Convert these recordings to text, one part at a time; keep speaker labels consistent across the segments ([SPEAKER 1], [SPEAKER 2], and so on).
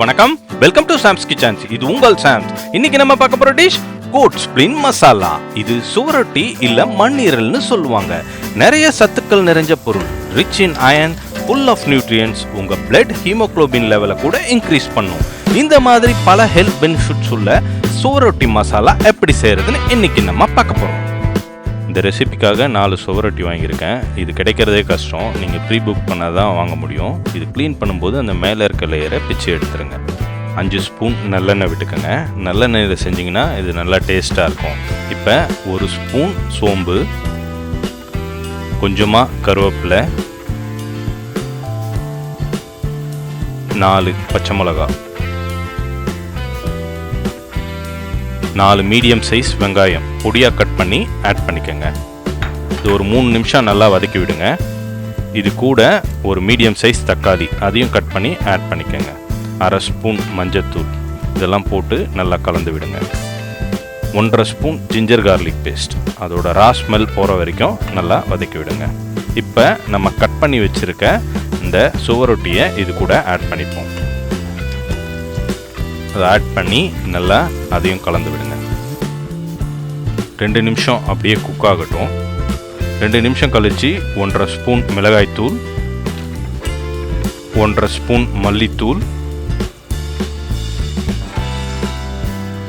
[SPEAKER 1] வணக்கம், welcome to Sam's kitchens. இது உங்கள் சாம்ஸ். இன்னைக்கு நம்ம பார்க்க போற டிஷ் கோட் ஸ்பிளின் மசாலா. இது சுவரொட்டி இல்ல மண்ணீரல்னு சொல்லுவாங்க. நிறைய சத்துக்கள் நிறைஞ்ச பொருள், rich in iron, full of nutrients, உங்க பிளட் ஹீமோகுளோபின் லெவலை கூட இன்க்ரீஸ் பண்ணும். இந்த மாதிரி பல ஹெல்த் பெனிஃபிட்ஸ் உள்ள சுவரொட்டி மசாலா எப்படி செய்யறதுன்னு இன்னைக்கு நம்ம பார்க்க போறோம். இந்த ரெசிபிக்காக 4 சுவரொட்டி வாங்கியிருக்கேன். இது கிடைக்கிறதே கஷ்டம், நீங்கள் ப்ரீ புக் பண்ணால் தான் வாங்க முடியும். இது க்ளீன் பண்ணும்போது அந்த மேலே இருக்க லேயரை பிச்சு எடுத்துருங்க. 5 ஸ்பூன் நல்லெண்ணெய் விட்டுக்கோங்க. நல்லெண்ணெயில் செஞ்சிங்கன்னா இது நல்லா டேஸ்ட்டாக இருக்கும். இப்போ 1 ஸ்பூன் சோம்பு, கொஞ்சமாக கருவேப்பிலை, 4 பச்சை மிளகா, 4 மீடியம் சைஸ் வெங்காயம் பொடியாக கட் பண்ணி ஆட் பண்ணிக்கோங்க. இது ஒரு 3 நிமிஷம் நல்லா வதக்கி விடுங்க. இது கூட ஒரு மீடியம் சைஸ் தக்காளி, அதையும் கட் பண்ணி ஆட் பண்ணிக்கோங்க. 1/2 ஸ்பூன் மஞ்சத்தூள், இதெல்லாம் போட்டு நல்லா கலந்து விடுங்க. 1/2 ஸ்பூன் ஜிஞ்சர் கார்லிக் பேஸ்ட், அதோட ரா ஸ்மெல் போகிற வரைக்கும் நல்லா வதக்கி விடுங்க. இப்போ நம்ம கட் பண்ணி வச்சுருக்க இந்த சுவரொட்டியை இது கூட ஆட் பண்ணிப்போம். அதை ஆட் பண்ணி நல்லா அதையும் கலந்து விடுங்க. 2 நிமிஷம் அப்படியே குக் ஆகட்டும். 2 நிமிஷம் கழித்து 1/2 ஸ்பூன் மிளகாய்த்தூள், 1/2 ஸ்பூன் மல்லித்தூள்,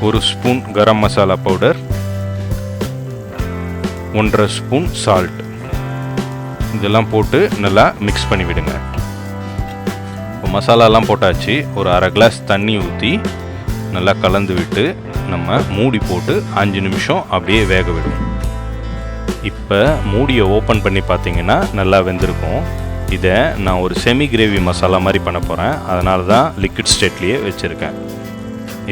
[SPEAKER 1] 1 spoon garam masala powder, 1/2 spoon salt, இதெல்லாம் போட்டு நல்லா மிக்ஸ் பண்ணி விடுங்க. மசாலாலாம் போட்டாச்சு. ஒரு 1/2 கிளாஸ் தண்ணி ஊற்றி நல்லா கலந்து விட்டு நம்ம மூடி போட்டு 5 நிமிஷம் அப்படியே வேக விடுவோம். இப்போ மூடியை ஓப்பன் பண்ணி பார்த்தீங்கன்னா நல்லா வெந்திருக்கும். இதை நான் ஒரு செமி கிரேவி மசாலா மாதிரி பண்ண போகிறேன், அதனால தான் லிக்விட் ஸ்டேட்லேயே வச்சுருக்கேன்.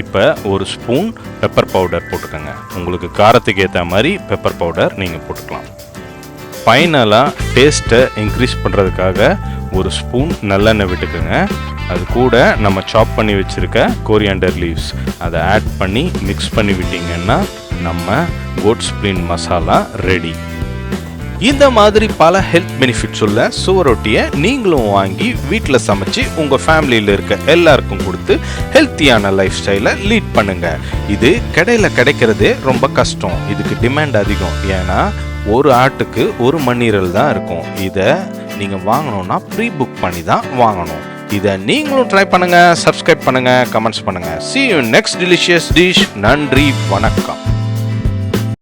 [SPEAKER 1] இப்போ 1 ஸ்பூன் பெப்பர் பவுடர் போட்டுக்கோங்க. உங்களுக்கு காரத்துக்கு ஏற்ற மாதிரி பெப்பர் பவுடர் நீங்கள் போட்டுக்கலாம். ஃபைனலாக டேஸ்ட்டை இன்க்ரீஸ் பண்ணுறதுக்காக 1 ஸ்பூன் நல்லெண்ணெய் விட்டுக்குங்க. அது கூட நம்ம சாப் பண்ணி வச்சுருக்க கோரியாண்டர் லீவ்ஸ் அதை ஆட் பண்ணி மிக்ஸ் பண்ணி விட்டிங்கன்னா நம்ம கோட் ஸ்பிளின் மசாலா ரெடி. இந்த மாதிரி பல ஹெல்த் பெனிஃபிட்ஸ் உள்ள சுவரொட்டியை நீங்களும் வாங்கி வீட்டில் சமைச்சு உங்கள் ஃபேமிலியில் இருக்க எல்லாருக்கும் கொடுத்து ஹெல்த்தியான லைஃப் ஸ்டைலை லீட் பண்ணுங்கள். இது கடையில் கிடைக்கிறதே ரொம்ப கஷ்டம், இதுக்கு டிமாண்ட் அதிகம். ஏன்னா ஒரு ஆட்டுக்கு 1 மண்ணீரல் தான் இருக்கும். இதை நீங்கள் வாங்கணும்னா ப்ரீ புக் பண்ணி தான் வாங்கணும். இதை நீங்களும் ட்ரை பண்ணுங்கள், சப்ஸ்கிரைப் பண்ணுங்கள், கமெண்ட்ஸ் பண்ணுங்கள். See you next delicious dish. நன்றி, வணக்கம்.